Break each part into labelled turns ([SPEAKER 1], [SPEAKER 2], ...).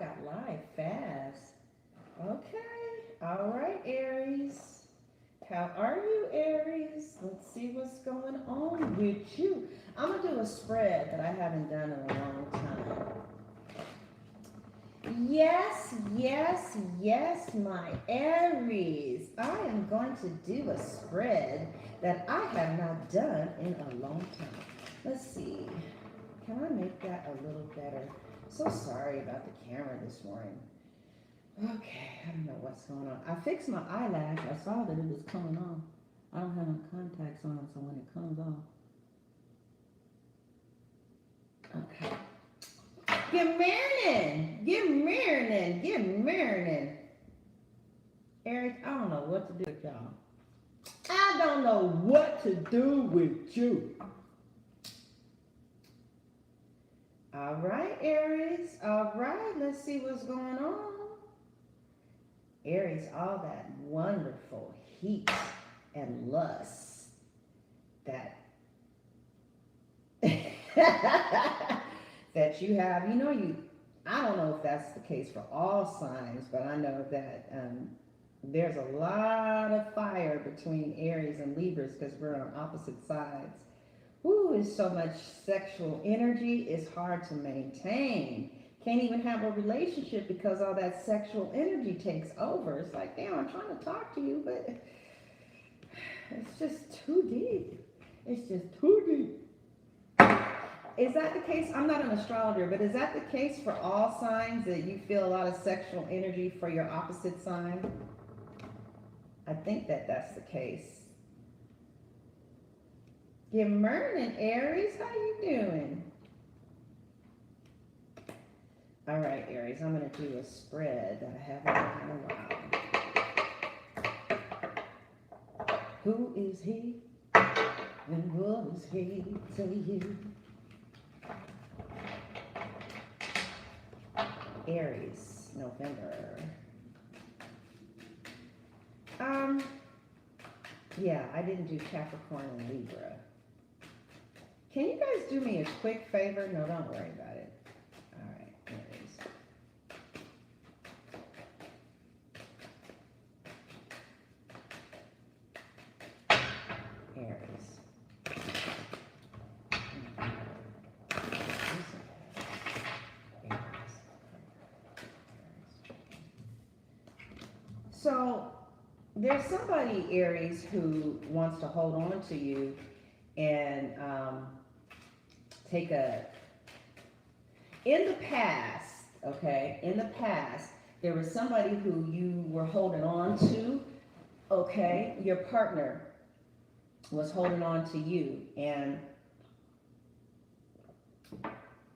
[SPEAKER 1] got live fast. Okay. All right, Aries. How are you, Aries? Let's see what's going on with you. I'm going to do a spread that I haven't done in a long time. Yes, yes, yes, my Aries. I am going to do a spread that I have not done in a long time. Let's see. Can I make that a little better? So sorry about the camera this morning. Okay, I don't know what's going on. I fixed my eyelash. I saw that it was coming off. I don't have no contacts on, so when it comes off. Okay. Good morning. Good morning. Good morning. Eric, I don't know what to do with y'all. I don't know what to do with you. All right, Aries. All right, let's see what's going on. Aries, all that wonderful heat and lust that that you have. I don't know if that's the case for all signs, but I know that there's a lot of fire between Aries and Libras because we're on opposite sides. Ooh, it's so much sexual energy, it's hard to maintain. Can't even have a relationship because all that sexual energy takes over. It's like, damn, I'm trying to talk to you, but it's just too deep. It's just too deep. Is that the case? I'm not an astrologer, but is that the case for all signs that you feel a lot of sexual energy for your opposite sign? I think that that's the case. Good morning, Aries. How you doing? All right, Aries, I'm going to do a spread that I haven't done in a while. Who is he? And what is he to you? Aries, November. Yeah, I didn't do Capricorn and Libra. Can you guys do me a quick favor? No, don't worry about it. All right, Aries. Aries. So there's somebody, Aries, who wants to hold on to you and take a, in the past, okay, in the past, there was somebody who you were holding on to, okay, your partner was holding on to you, and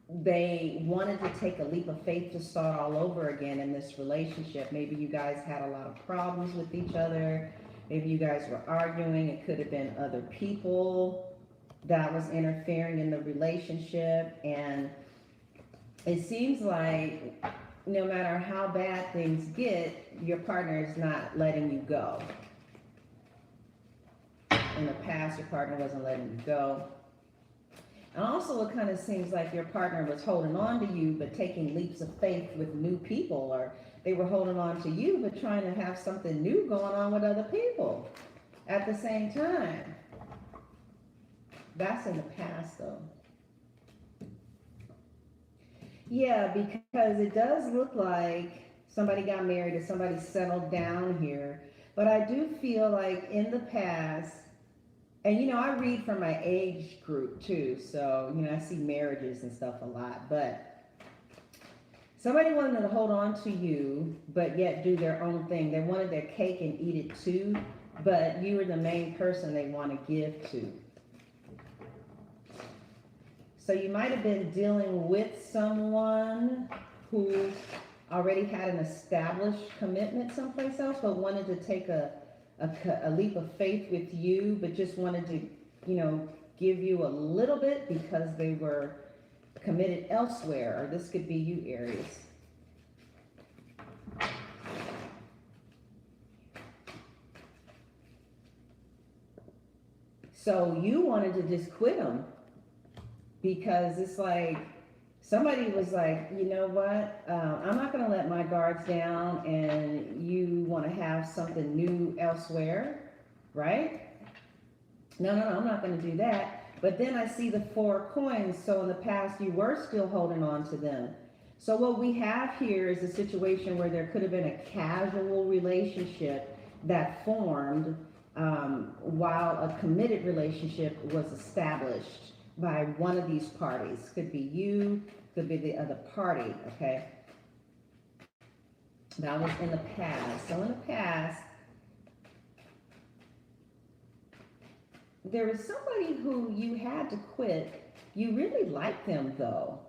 [SPEAKER 1] they wanted to take a leap of faith to start all over again in this relationship. Maybe you guys had a lot of problems with each other. Maybe you guys were arguing. It could have been other people that was interfering in the relationship. And it seems like no matter how bad things get, your partner is not letting you go. In the past, your partner wasn't letting you go. And also, it kind of seems like your partner was holding on to you, but taking leaps of faith with new people, or they were holding on to you, but trying to have something new going on with other people at the same time. That's in the past, though. Yeah, because it does look like somebody got married or somebody settled down here. But I do feel like in the past, and I read from my age group too, so I see marriages and stuff a lot, but somebody wanted to hold on to you, but yet do their own thing. They wanted their cake and eat it too, but you were the main person they want to give to. So you might have been dealing with someone who already had an established commitment someplace else, but wanted to take a leap of faith with you, but just wanted to, give you a little bit because they were committed elsewhere. Or this could be you, Aries. So you wanted to just quit them because it's like Somebody was like, you know what? I'm not going to let my guards down, and you want to have something new elsewhere, right? No, no, no, I'm not going to do that. But then I see the four coins. So in the past, you were still holding on to them. So what we have here is a situation where there could have been a casual relationship that formed while a committed relationship was established by one of these parties. Could be you, could be the other party, okay? That was in the past. So in the past, there was somebody who you had to quit. You really liked them though.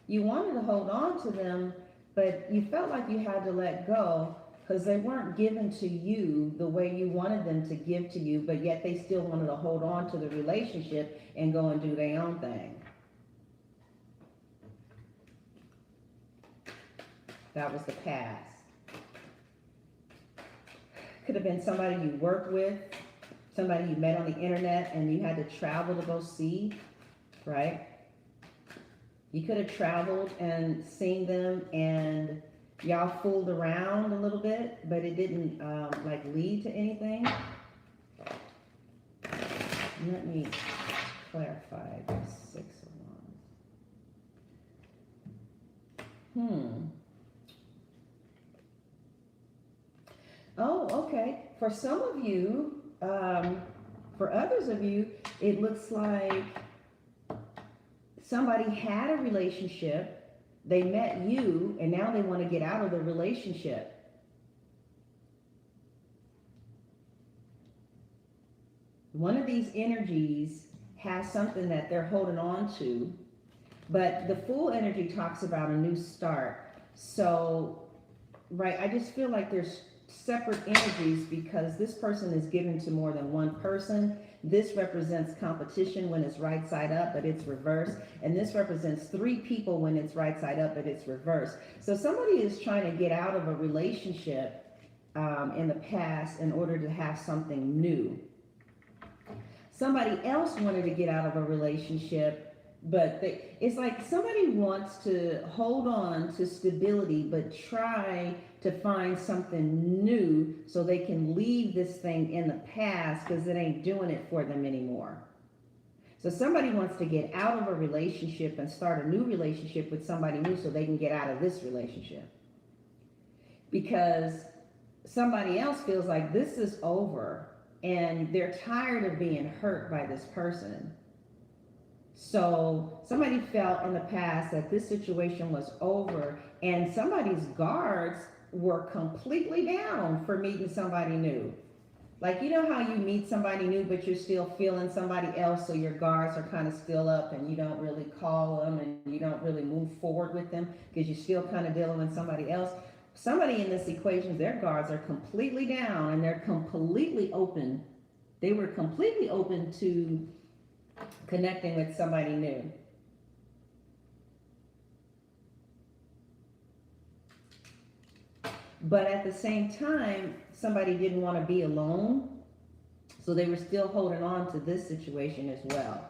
[SPEAKER 1] You wanted to hold on to them, but you felt like you had to let go because they weren't given to you the way you wanted them to give to you, but yet they still wanted to hold on to the relationship and go and do their own thing. That was the past. Could have been somebody you worked with, somebody you met on the internet and you had to travel to go see, right? You could have traveled and seen them and y'all fooled around a little bit, but it didn't like lead to anything. Let me clarify this 6 of Wands. Oh, okay. For some of you, for others of you, it looks like somebody had a relationship, they met you, and now they want to get out of the relationship. One of these energies has something that they're holding on to, but the Fool energy talks about a new start. So, right, I just feel like there's separate energies because this person is given to more than one person. This represents competition when it's right side up, but it's reversed. And this represents 3 people when it's right side up, but it's reversed. So somebody is trying to get out of a relationship in the past in order to have something new. Somebody else wanted to get out of a relationship, but it's like somebody wants to hold on to stability, but try to find something new so they can leave this thing in the past because it ain't doing it for them anymore. So somebody wants to get out of a relationship and start a new relationship with somebody new so they can get out of this relationship. Because somebody else feels like this is over and they're tired of being hurt by this person. So somebody felt in the past that this situation was over and somebody's guards were completely down for meeting somebody new. Like, you know how you meet somebody new, but you're still feeling somebody else, so your guards are kind of still up and you don't really call them and you don't really move forward with them because you're still kind of dealing with somebody else. Somebody in this equation, their guards are completely down and they're completely open. They were completely open to connecting with somebody new. But at the same time, somebody didn't want to be alone, so they were still holding on to this situation as well.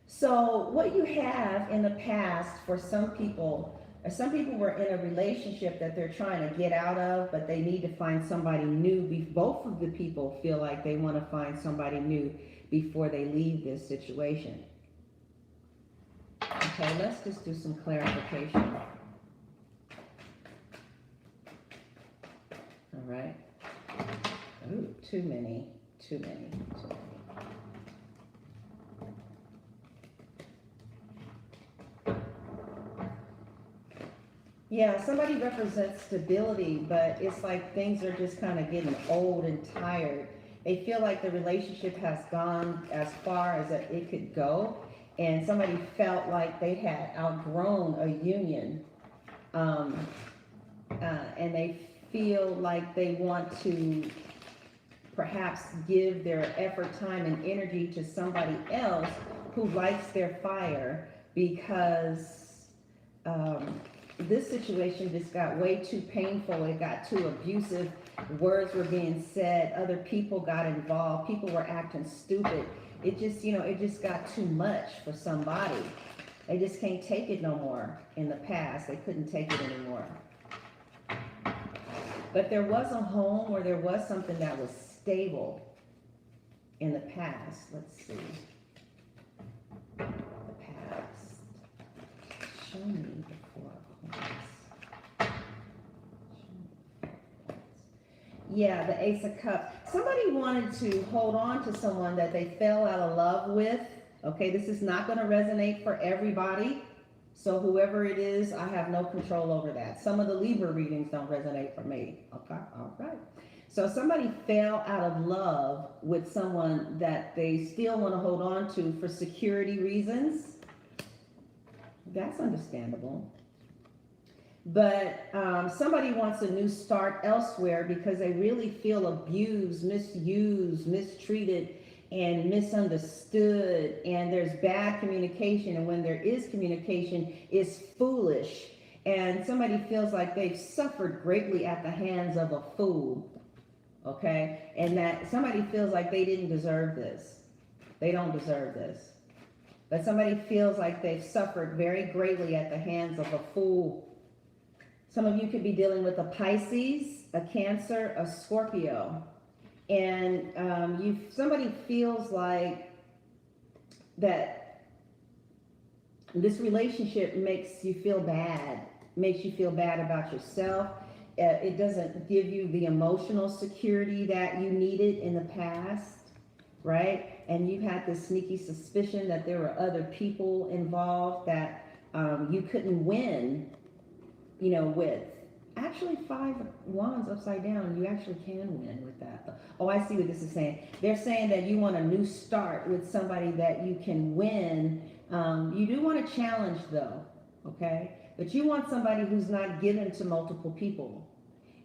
[SPEAKER 1] So what you have in the past for some people were in a relationship that they're trying to get out of, but they need to find somebody new. Both of the people feel like they want to find somebody new before they leave this situation. Okay, let's just do some clarification. All right. Ooh, too many. Yeah, somebody represents stability, but it's like things are just kind of getting old and tired. They feel like the relationship has gone as far as it could go, and somebody felt like they had outgrown a union, and they feel like they want to perhaps give their effort, time, and energy to somebody else who lights their fire because this situation just got way too painful. It got too abusive. Words were being said. Other people got involved. People were acting stupid. It just, it just got too much for somebody. They just can't take it no more. In the past, they couldn't take it anymore. But there was a home, or there was something that was stable in the past. Let's see. The past. Show me the Four of Coins. Yeah, the Ace of Cups. Somebody wanted to hold on to someone that they fell out of love with. Okay, this is not going to resonate for everybody. So whoever it is, I have no control over that. Some of the Libra readings don't resonate for me. Okay, all right. So somebody fell out of love with someone that they still want to hold on to for security reasons. That's understandable. But somebody wants a new start elsewhere because they really feel abused, misused, mistreated, and misunderstood, and there's bad communication, and when there is communication, it's foolish, and somebody feels like they've suffered greatly at the hands of a fool, okay, and that somebody feels like they didn't deserve this. They don't deserve this. But somebody feels like they've suffered very greatly at the hands of a fool. Some of you could be dealing with a Pisces, a Cancer, a Scorpio. And somebody feels like that this relationship makes you feel bad about yourself. It doesn't give you the emotional security that you needed in the past, right? And you had this sneaky suspicion that there were other people involved that you couldn't win, with. Actually, 5 wands upside down, you actually can win with that. Oh, I see what this is saying. They're saying that you want a new start with somebody that you can win. You do want a challenge, though, okay? But you want somebody who's not given to multiple people.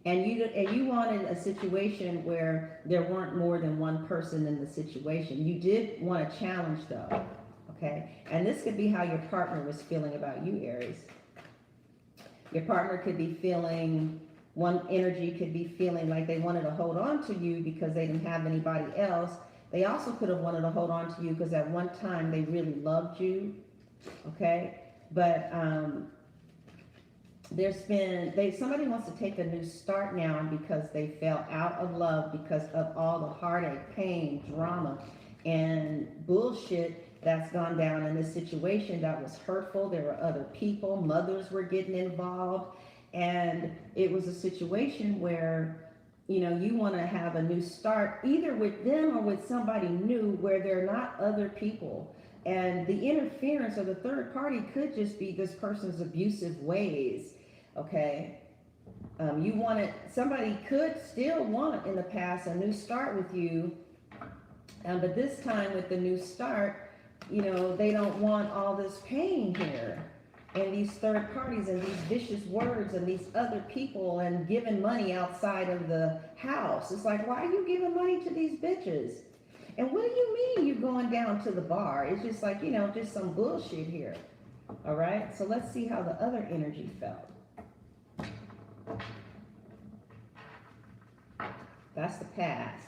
[SPEAKER 1] And you wanted a situation where there weren't more than one person in the situation. You did want a challenge, though, okay? And this could be how your partner was feeling about you, Aries. Your partner could be feeling, one energy could be feeling like they wanted to hold on to you because they didn't have anybody else. They also could have wanted to hold on to you because at one time they really loved you, okay? But somebody wants to take a new start now because they fell out of love because of all the heartache, pain, drama, and bullshit that's gone down in this situation that was hurtful. There were other people, mothers were getting involved, and it was a situation where, you want to have a new start, either with them or with somebody new where they're not other people. And the interference of the third party could just be this person's abusive ways, okay? Somebody could still want in the past a new start with you, but this time with the new start, they don't want all this pain here and these third parties and these vicious words and these other people and giving money outside of the house. It's like, why are you giving money to these bitches? And what do you mean you're going down to the bar? It's just like, just some bullshit here. All right, so let's see how the other energy felt. That's the past.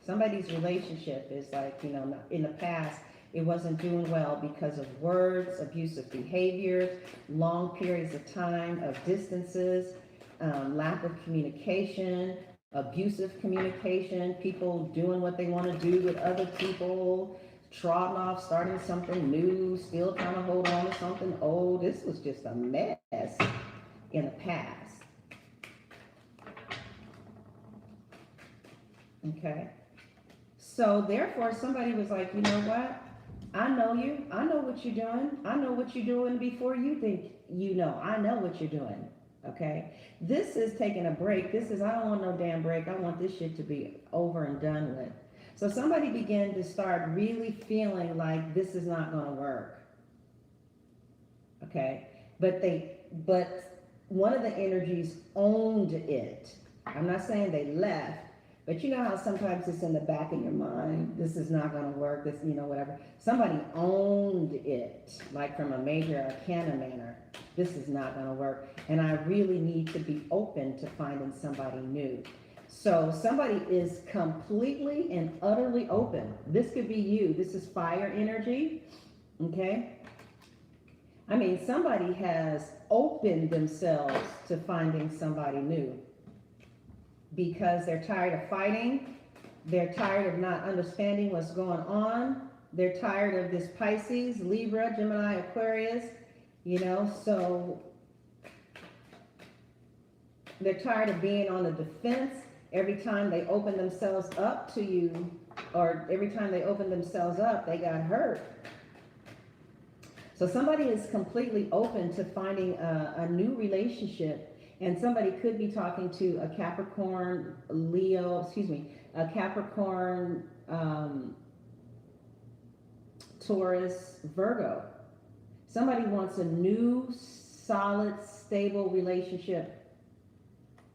[SPEAKER 1] Somebody's relationship is like, in the past, it wasn't doing well because of words, abusive behaviors, long periods of time, of distances, lack of communication, abusive communication, people doing what they want to do with other people, trotting off, starting something new, still trying to hold on to something old. This was just a mess in the past. Okay? So therefore, somebody was like, you know what? I know you. I know what you're doing. I know what you're doing before you think you know. I know what you're doing. Okay? This is taking a break. I don't want no damn break. I want this shit to be over and done with. So somebody began to start really feeling like this is not going to work. Okay? But one of the energies owned it. I'm not saying they left. But you know how sometimes it's in the back of your mind, this is not going to work, this, whatever. Somebody owned it, like from a major arcana manner. This is not going to work. And I really need to be open to finding somebody new. So somebody is completely and utterly open. This could be you. This is fire energy. Okay? I mean, somebody has opened themselves to finding somebody new because they're tired of fighting. They're tired of not understanding what's going on. They're tired of this Pisces, Libra, Gemini, Aquarius, so they're tired of being on the defense every time they open themselves up to you, or every time they open themselves up, they got hurt. So somebody is completely open to finding a new relationship, and somebody could be talking to a Capricorn, a Capricorn, Taurus, Virgo. Somebody wants a new, solid, stable relationship,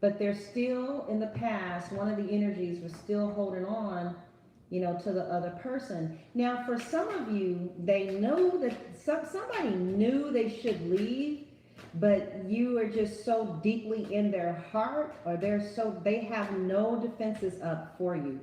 [SPEAKER 1] but they're still in the past. One of the energies was still holding on, to the other person. Now, for some of you, they know that somebody knew they should leave, but you are just so deeply in their heart, or they have no defenses up for you.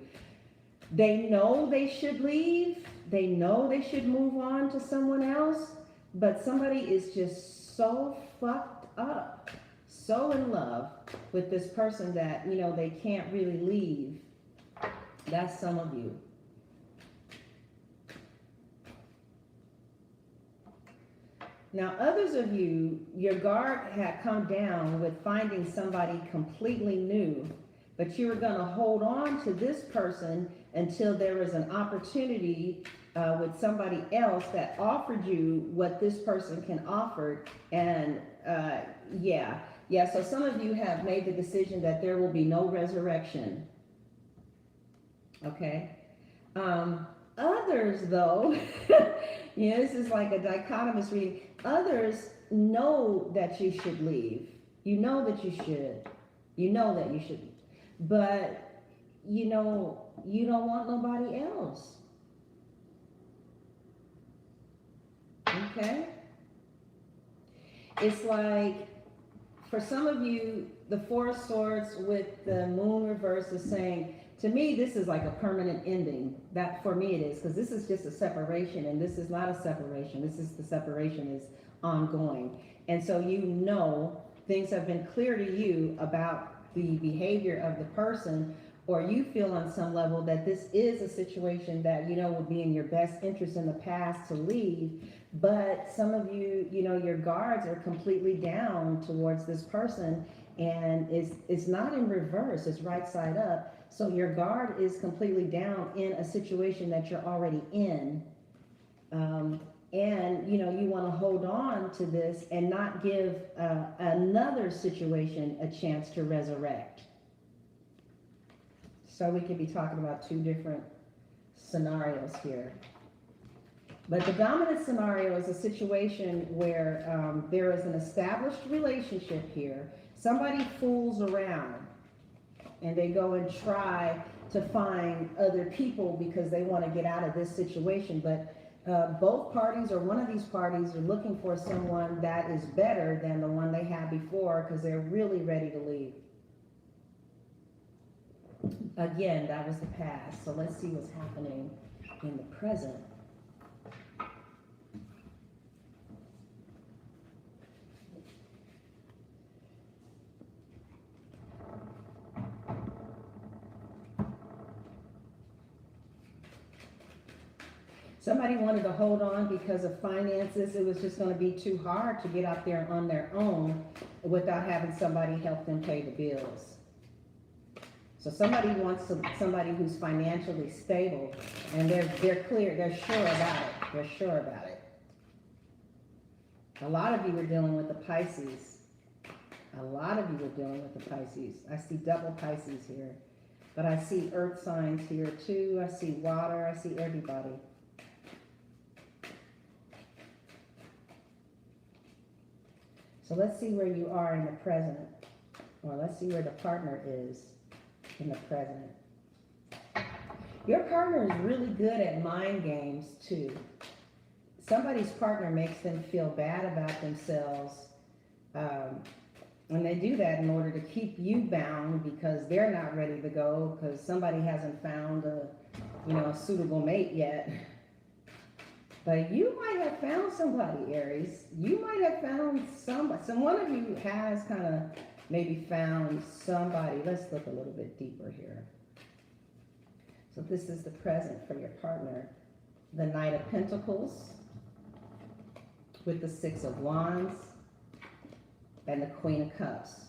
[SPEAKER 1] They know they should leave. They know they should move on to someone else, but somebody is just so fucked up, so in love with this person that, they can't really leave. That's some of you. Now, others of you, your guard had come down with finding somebody completely new, but you were going to hold on to this person until there was an opportunity with somebody else that offered you what this person can offer. And so some of you have made the decision that there will be no resurrection. Okay. Others, though, this is like a dichotomous reading. Others know that you should leave. You know that you should. You know that you should. But, you don't want nobody else. Okay? It's like, for some of you, the Four of Swords with the Moon reverse is saying, to me, this is like a permanent ending. That, for me, it is, because this is just a separation, and this is not a separation. The separation is ongoing. And so things have been clear to you about the behavior of the person, or you feel on some level that this is a situation that, would be in your best interest in the past to leave. But some of you, your guards are completely down towards this person, and it's not in reverse, it's right side up. So your guard is completely down in a situation that you're already in. And, you want to hold on to this and not give another situation a chance to resurrect. So we could be talking about two different scenarios here. But the dominant scenario is a situation where there is an established relationship here. Somebody fools around and they go and try to find other people because they want to get out of this situation. But both parties, or one of these parties, are looking for someone that is better than the one they had before because they're really ready to leave. Again, that was the past. So let's see what's happening in the present. Somebody wanted to hold on because of finances. It was just going to be too hard to get out there on their own without having somebody help them pay the bills. So somebody wants somebody who's financially stable, and they're clear, they're sure about it. They're sure about it. A lot of you are dealing with the Pisces. A lot of you are dealing with the Pisces. I see double Pisces here, but I see earth signs here too. I see water. I see everybody. So let's see where you are in the present, or let's see where the partner is in the present. Your partner is really good at mind games too. Somebody's partner makes them feel bad about themselves, and they do that in order to keep you bound because they're not ready to go because somebody hasn't found a suitable mate yet. But you might have found somebody, Aries. You might have found somebody. So one of you has kind of maybe found somebody. Let's look a little bit deeper here. So this is the present for your partner. The Knight of Pentacles with the Six of Wands and the Queen of Cups.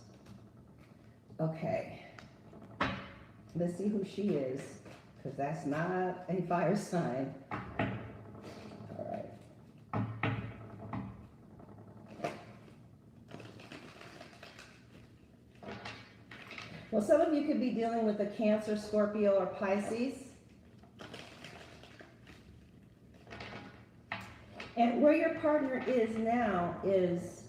[SPEAKER 1] Okay. Let's see who she is, because that's not a fire sign. All right. Well, some of you could be dealing with a Cancer, Scorpio, or Pisces. And where your partner is now is,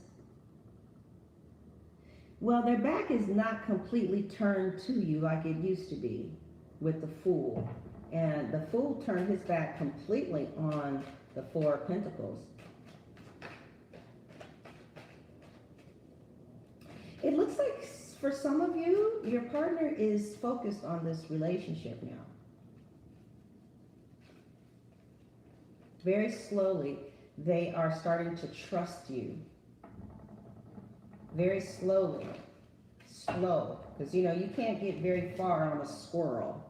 [SPEAKER 1] well, their back is not completely turned to you like it used to be with the Fool. And the Fool turned his back completely on the Four of Pentacles. It looks like for some of you, your partner is focused on this relationship now. Very slowly, they are starting to trust you. Very slowly. Slow. Because, you know, you can't get very far on a squirrel.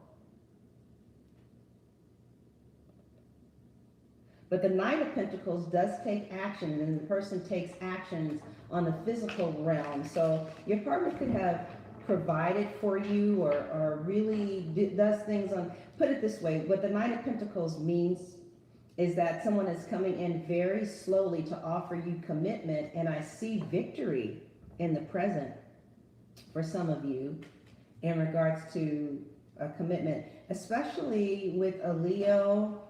[SPEAKER 1] But the Knight of Pentacles does take action, and the person takes actions on the physical realm. So your partner could have provided for you or really does things on, put it this way, what the Knight of Pentacles means is that someone is coming in very slowly to offer you commitment, and I see victory in the present for some of you in regards to a commitment, especially with a Leo,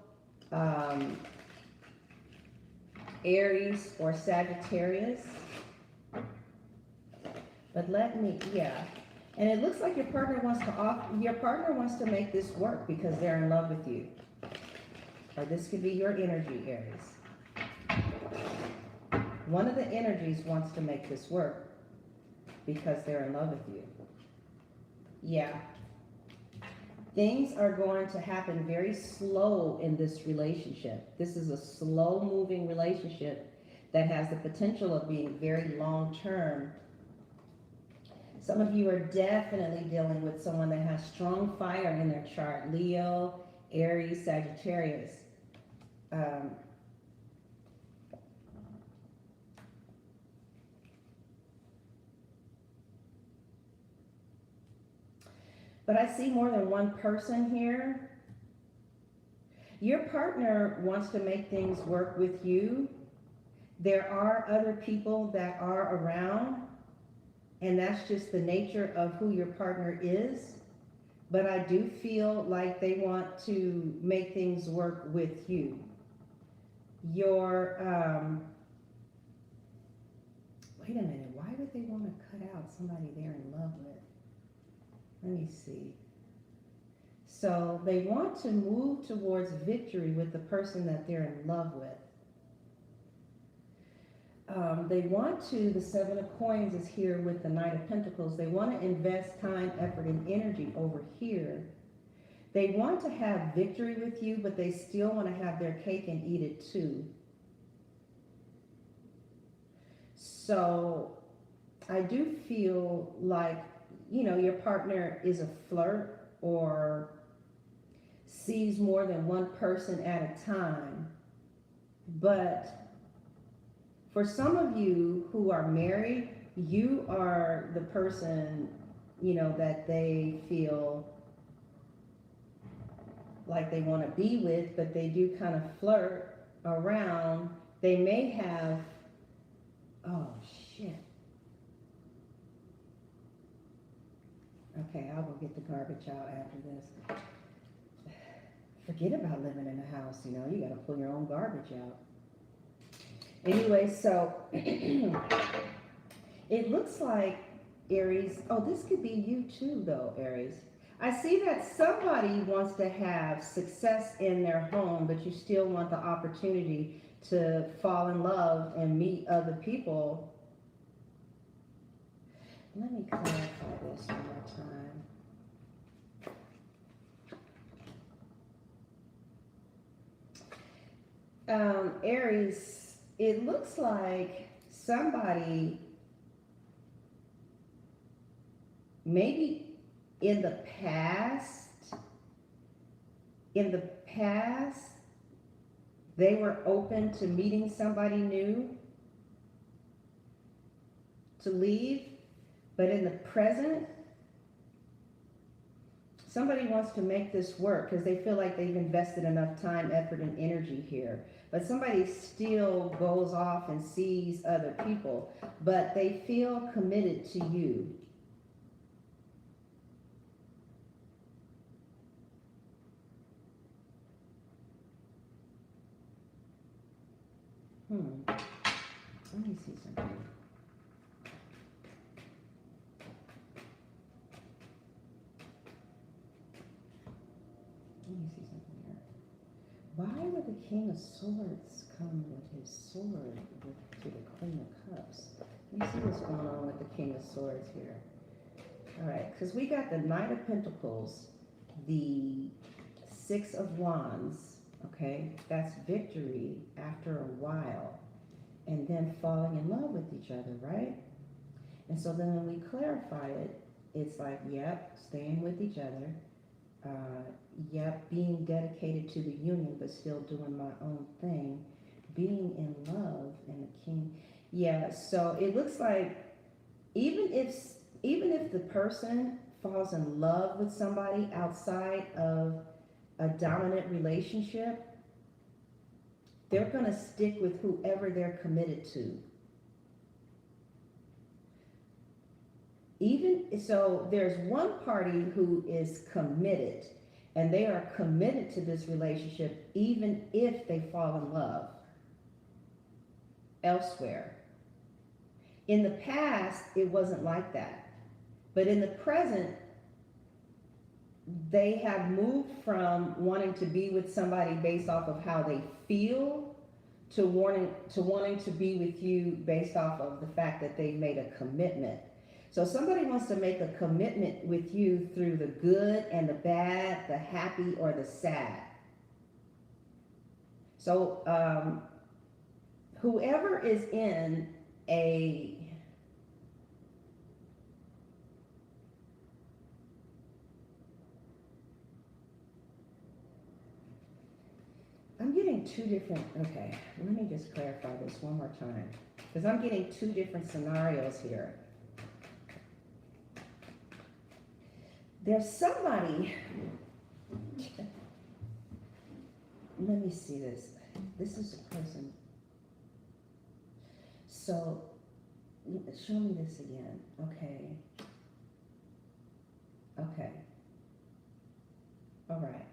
[SPEAKER 1] Aries, or Sagittarius. But let me, yeah. And it looks like your partner wants to make this work because they're in love with you. Or this could be your energy, Aries. One of the energies wants to make this work because they're in love with you. Yeah. Things are going to happen very slow in this relationship. This is a slow-moving relationship that has the potential of being very long-term. Some of you are definitely dealing with someone that has strong fire in their chart. Leo, Aries, Sagittarius. But I see more than one person here. Your partner wants to make things work with you. There are other people that are around, and that's just the nature of who your partner is. But I do feel like they want to make things work with you. Your, wait a minute, why would they want to cut out somebody they're in love with? Let me see. So they want to move towards victory with the person that they're in love with. They want to, the Seven of Coins is here with the Knight of Pentacles. They want to invest time, effort, and energy over here. They want to have victory with you, but they still want to have their cake and eat it too. So I do feel like, you know, your partner is a flirt or sees more than one person at a time. But for some of you who are married, you are the person, you know, that they feel like they want to be with, but they do kind of flirt around. They may have, oh shit. Okay, I'll go get the garbage out after this. Forget about living in a house, you know, you got to pull your own garbage out. Anyway, so it looks like Aries, oh, this could be you too though, Aries. I see that somebody wants to have success in their home, but you still want the opportunity to fall in love and meet other people. Let me clarify this one more time. Aries, it looks like somebody maybe in the past, in the past, they were open to meeting somebody new to leave, but in the present, somebody wants to make this work because they feel like they've invested enough time, effort, and energy here. But somebody still goes off and sees other people, but they feel committed to you. Let me see something. Let me see something here. Why would the King of Swords come with his sword to the Queen of Cups? Let me see what's going on with the King of Swords here. All right, because we got the Knight of Pentacles, the Six of Wands, okay? That's victory after a while, and then falling in love with each other, right? And so then when we clarify it, it's like, yep, staying with each other, yep, being dedicated to the union, but still doing my own thing, being in love, and the King. Yeah, so it looks like even if the person falls in love with somebody outside of a dominant relationship, they're going to stick with whoever they're committed to. Even so, there's one party who is committed, and they are committed to this relationship even if they fall in love elsewhere. In the past, it wasn't like that. But in the present, they have moved from wanting to be with somebody based off of how they feel to wanting to be with you based off of the fact that they made a commitment. So somebody wants to make a commitment with you through the good and the bad, the happy or the sad. So whoever is in a I'm getting two different, okay, let me just clarify this one more time, because I'm getting two different scenarios here. There's somebody, let me see this. This is the person. So, show me this again. Okay. Okay. All right.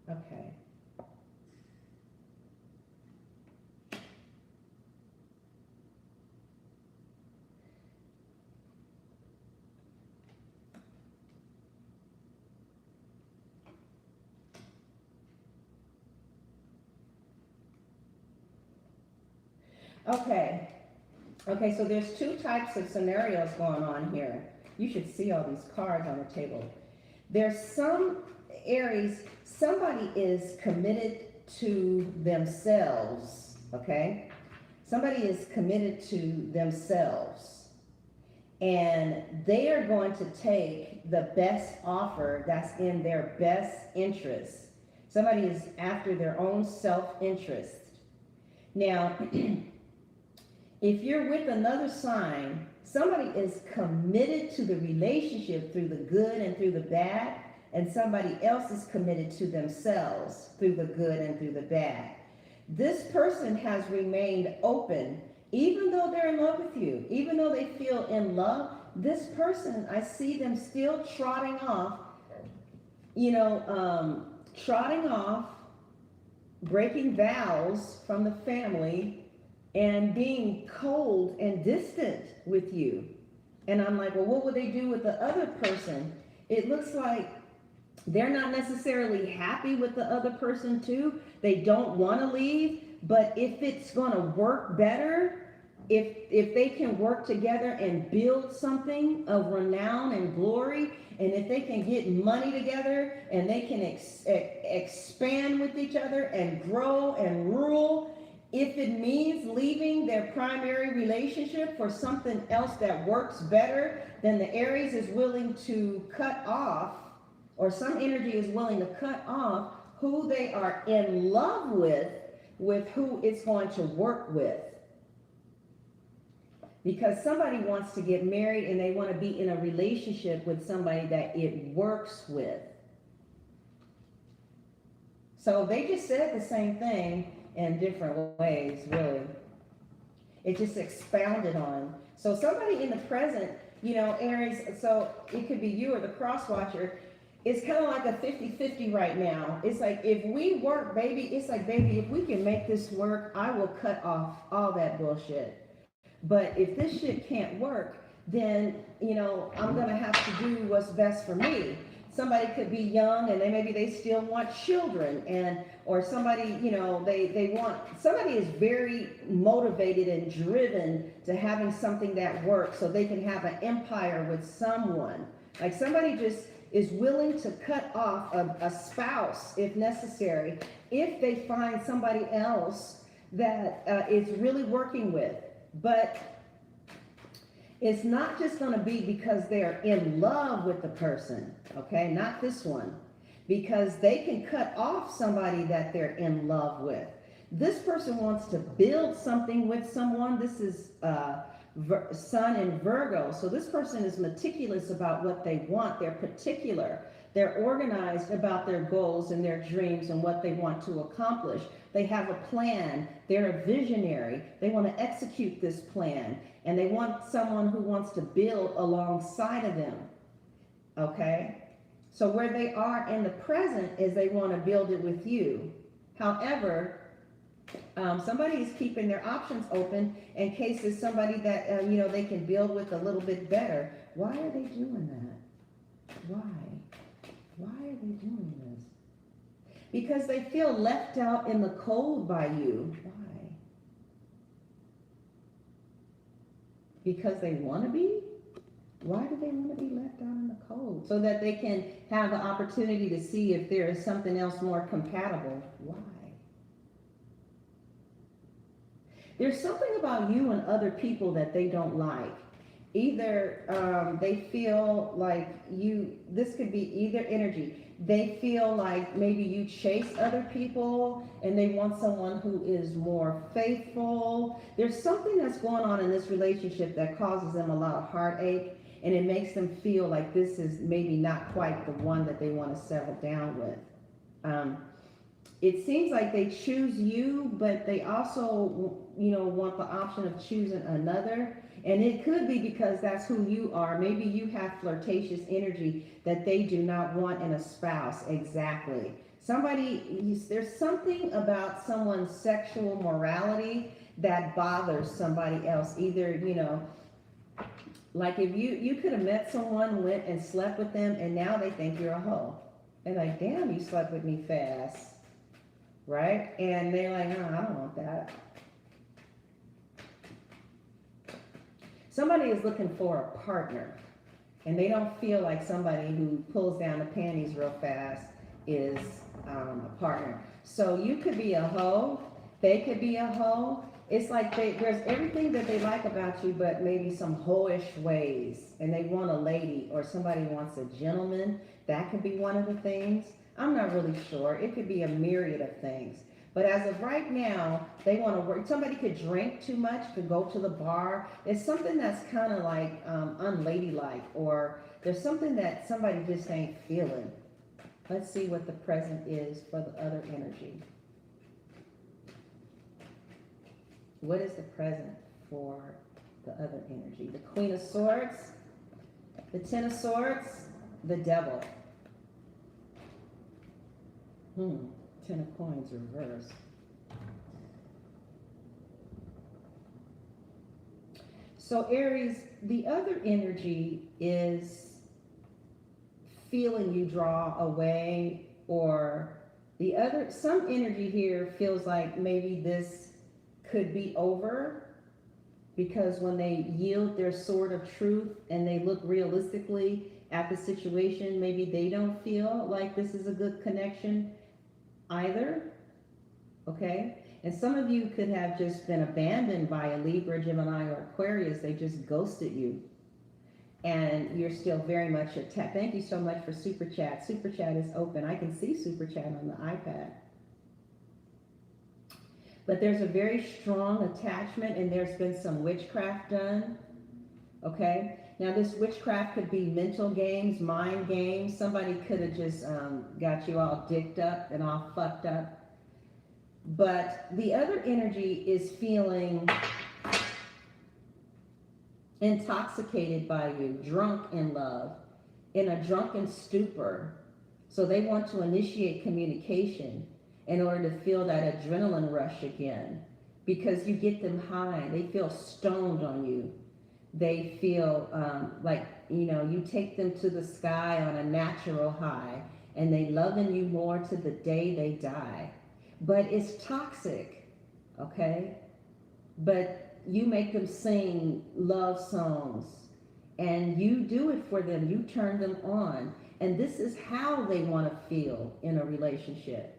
[SPEAKER 1] Okay. Okay. Okay, so there's two types of scenarios going on here. You should see all these cards on the table. There's some Aries, somebody is committed to themselves, okay? Somebody is committed to themselves, and they are going to take the best offer that's in their best interest. Somebody is after their own self-interest. Now, if you're with another sign, somebody is committed to the relationship through the good and through the bad, and somebody else is committed to themselves through the good and through the bad. This person has remained open, even though they're in love with you, even though they feel in love. This person, I see them still trotting off, trotting off, breaking vows from the family, and being cold and distant with you. And I'm like, well, what would they do with the other person? It looks like they're not necessarily happy with the other person too. They don't want to leave, but if it's going to work better, if they can work together and build something of renown and glory, and if they can get money together and they can expand with each other and grow and rule, if it means leaving their primary relationship for something else that works better, then the Aries is willing to cut off, or some energy is willing to cut off who they are in love with who it's going to work with. Because somebody wants to get married and they want to be in a relationship with somebody that it works with. So they just said the same thing in different ways, really. It just expounded on. So somebody in the present, you know, Aries, so it could be you or the cross watcher. It's kind of like a 50-50 right now. It's like, if we work, baby, it's like, baby, if we can make this work, I will cut off all that bullshit. But if this shit can't work, then, you know, I'm going to have to do what's best for me. Somebody could be young and maybe they still want children, and or somebody, you know, they want, somebody is very motivated and driven to having something that works so they can have an empire with someone. Like somebody just is willing to cut off a spouse if necessary, if they find somebody else that is really working with. But it's not just going to be because they're in love with the person, okay? Not this one. Because they can cut off somebody that they're in love with. This person wants to build something with someone. This is Sun in Virgo. So this person is meticulous about what they want. They're particular. They're organized about their goals and their dreams and what they want to accomplish. They have a plan. They're a visionary. They want to execute this plan. And they want someone who wants to build alongside of them. Okay? So where they are in the present is they want to build it with you. However, somebody is keeping their options open in case there's somebody that, you know, they can build with a little bit better. Why are they doing that? Why? Why are they doing this? Because they feel left out in the cold by you. Why? Because they want to be? Why do they want to be left out in the cold? So that they can have the opportunity to see if there is something else more compatible. Why? There's something about you and other people that they don't like. Either they feel like you, this could be either energy. They feel like maybe you chase other people and they want someone who is more faithful. There's something that's going on in this relationship that causes them a lot of heartache, and it makes them feel like this is maybe not quite the one that they want to settle down with. It seems like they choose you, but they also, you know, want the option of choosing another. And it could be because that's who you are. Maybe you have flirtatious energy that they do not want in a spouse. Exactly. There's something about someone's sexual morality that bothers somebody else. Either, you know, like if you could have met someone, went and slept with them, and now they think you're a hoe. They're like, damn, you slept with me fast. Right? And they're like, no, I don't want that. Somebody is looking for a partner, and they don't feel like somebody who pulls down the panties real fast is a partner. So you could be a hoe, they could be a hoe. It's like there's everything that they like about you, but maybe some hoish ways, and they want a lady, or somebody wants a gentleman. That could be one of the things. I'm not really sure. It could be a myriad of things. But as of right now, they want to work. Somebody could drink too much, could go to the bar. It's something that's kind of like unladylike, or there's something that somebody just ain't feeling. Let's see what the present is for the other energy. What is the present for the other energy? The Queen of Swords, the Ten of Swords, the Devil. Ten of Coins reverse. So Aries, the other energy is feeling you draw away, or some energy here feels like maybe this could be over. because when they yield their sword of truth and they look realistically at the situation, maybe they don't feel like this is a good connection either. Okay? And some of you could have just been abandoned by a Libra, Gemini, or Aquarius. They just ghosted you. And you're still very much attached. Thank you so much for Super Chat. Super Chat is open. I can see Super Chat on the iPad. But there's a very strong attachment, and there's been some witchcraft done. Okay? Now, this witchcraft could be mental games, mind games. Somebody could have just got you all dicked up and all fucked up. But the other energy is feeling intoxicated by you, drunk in love, in a drunken stupor. So they want to initiate communication in order to feel that adrenaline rush again, because you get them high. They feel stoned on you. They feel like, you know, you take them to the sky on a natural high, and they loving you more to the day they die. But it's toxic, okay? But you make them sing love songs, and you do it for them. You turn them on, and this is how they want to feel in a relationship.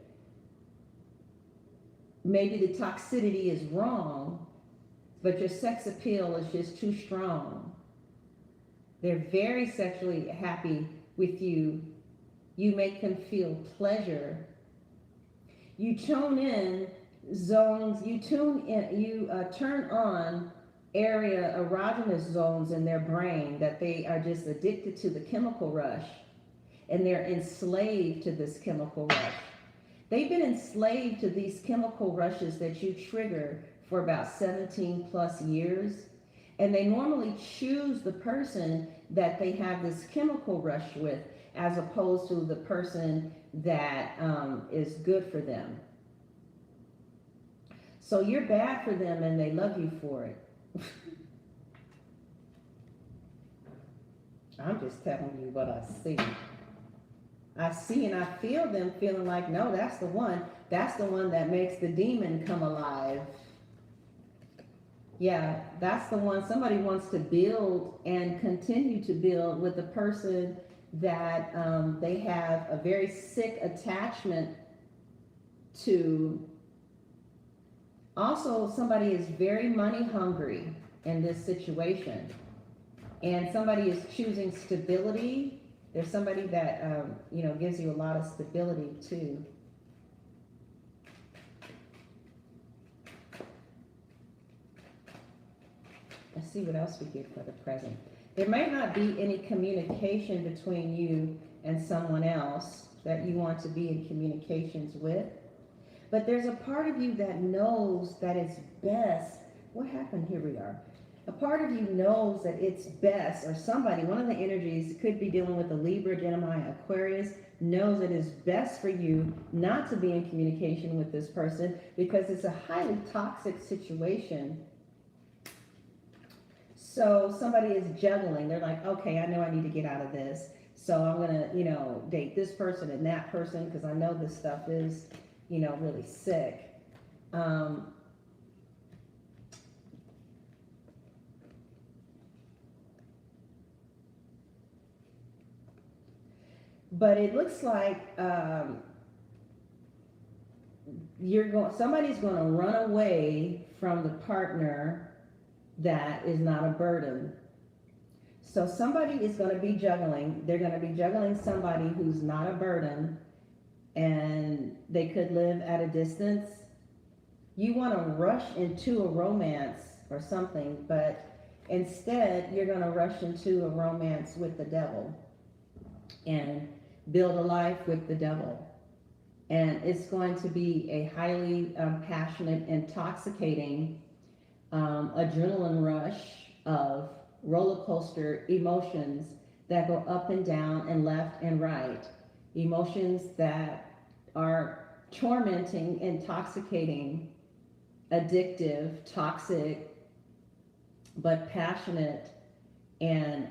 [SPEAKER 1] Maybe the toxicity is wrong, but your sex appeal is just too strong. They're very sexually happy with you. You make them feel pleasure. You tune in zones, you turn on erogenous zones in their brain that they are just addicted to the chemical rush, and they're enslaved to this chemical rush. They've been enslaved to these chemical rushes that you trigger for about 17 plus years, and they normally choose the person that they have this chemical rush with as opposed to the person that is good for them. So you're bad for them and they love you for it. I'm just telling you what I see. I see and I feel them feeling like, no, that's the one. That's the one that makes the demon come alive. Yeah, that's the one. Somebody wants to build and continue to build with the person that they have a very sick attachment to. Also, somebody is very money hungry in this situation, and somebody is choosing stability. There's somebody that gives you a lot of stability too. Let's see what else we get for the present. There might not be any communication between you and someone else that you want to be in communications with. But there's a part of you that knows that it's best. What happened? Here we are. A part of you knows that it's best, or somebody, one of the energies could be dealing with a Libra, Gemini, Aquarius, knows that it's best for you not to be in communication with this person because it's a highly toxic situation. So somebody is juggling. They're like, okay, I know I need to get out of this. So I'm going to, date this person and that person because I know this stuff is, really sick. But it looks like somebody's going to run away from the partner that is not a burden. So somebody is going to be juggling. They're going to be juggling somebody who's not a burden, and they could live at a distance. You want to rush into a romance or something, but instead you're going to rush into a romance with the devil and build a life with the devil. And it's going to be a highly passionate, intoxicating adrenaline rush of roller coaster emotions that go up and down and left and right. Emotions that are tormenting, intoxicating, addictive, toxic, but passionate, and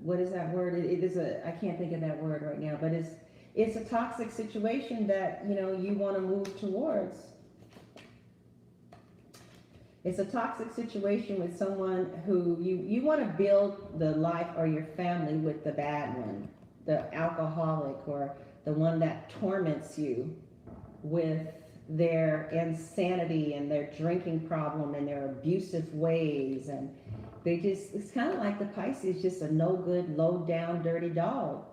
[SPEAKER 1] what is that word? It is I can't think of that word right now, but it's a toxic situation that you want to move towards. It's a toxic situation with someone who you want to build the life or your family with the bad one, the alcoholic, or the one that torments you with their insanity and their drinking problem and their abusive ways. And they just, it's kind of like the Pisces, just a no good, low down, dirty dog.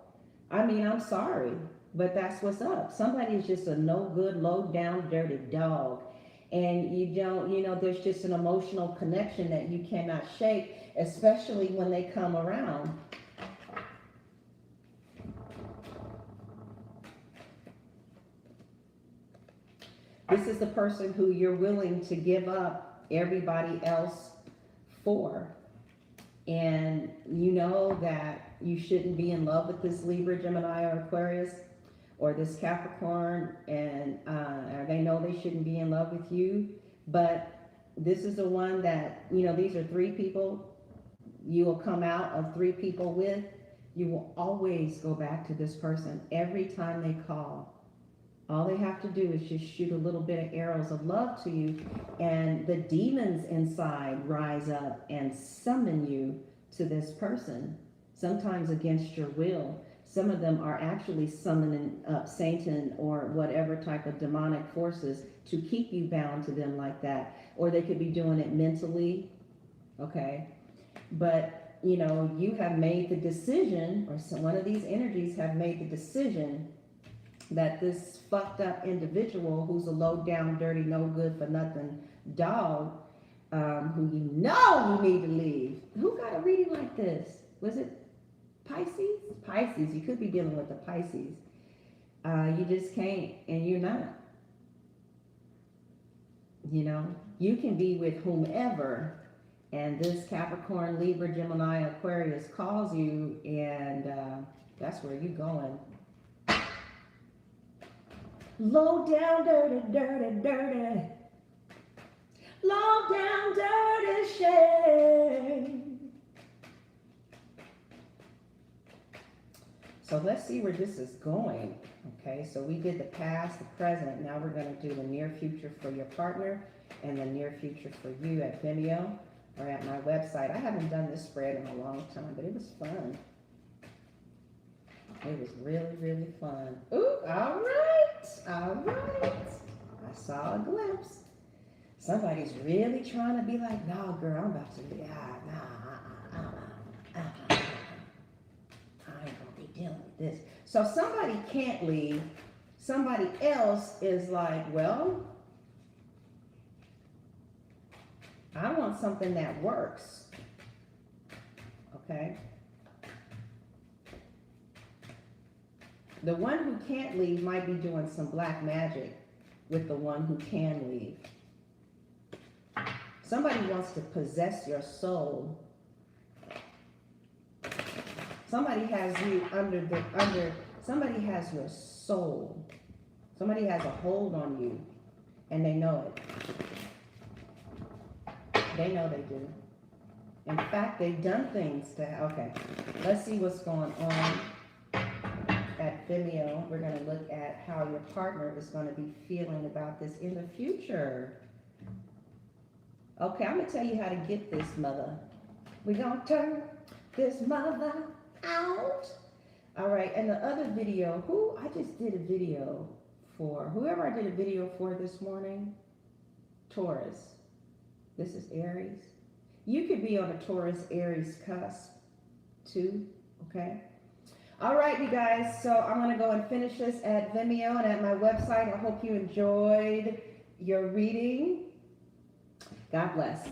[SPEAKER 1] I mean, I'm sorry, but that's what's up. Somebody is just a no good, low down, dirty dog. And you don't, there's just an emotional connection that you cannot shake, especially when they come around. This is the person who you're willing to give up everybody else for. And you know that you shouldn't be in love with this Libra, Gemini, or Aquarius, or this Capricorn, and they know they shouldn't be in love with you. But this is the one that, these are three people you will come out of three people with. You will always go back to this person every time they call. All they have to do is just shoot a little bit of arrows of love to you, and the demons inside rise up and summon you to this person, sometimes against your will. Some of them are actually summoning up Satan or whatever type of demonic forces to keep you bound to them like that. Or they could be doing it mentally, okay? But, you have made the decision, or one of these energies have made the decision that this fucked up individual who's a low down, dirty, no good for nothing dog, who you need to leave. Who got a reading like this? Was it Pisces? Pisces. You could be dealing with the Pisces. You just can't, and you're not. You can be with whomever, and this Capricorn, Libra, Gemini, Aquarius calls you, and that's where you're going. Low down, dirty, dirty, dirty. Low down, dirty shame. So let's see where this is going. Okay, so we did the past, the present. Now we're going to do the near future for your partner and the near future for you at Vimeo or at my website. I haven't done this spread in a long time, but it was fun. It was really, really fun. Ooh, all right. All right. I saw a glimpse. Somebody's really trying to be like, no, girl, I'm about to be, I ain't gonna be dealing with this. So somebody can't leave. Somebody else is like, well, I want something that works. Okay? The one who can't leave might be doing some black magic with the one who can leave. Somebody wants to possess your soul. Somebody has you somebody has your soul. Somebody has a hold on you, and they know it. They know they do. In fact, they've done things okay, let's see what's going on at Vimeo. We're going to look at how your partner is going to be feeling about this in the future. Okay, I'm going to tell you how to get this mother. We're going to turn this mother out. All right, and the other video, I just did a video for, whoever I did a video for this morning, Taurus. This is Aries. You could be on a Taurus-Aries cusp too, okay? All right, you guys, so I'm going to go and finish this at Vimeo and at my website. I hope you enjoyed your reading. God bless.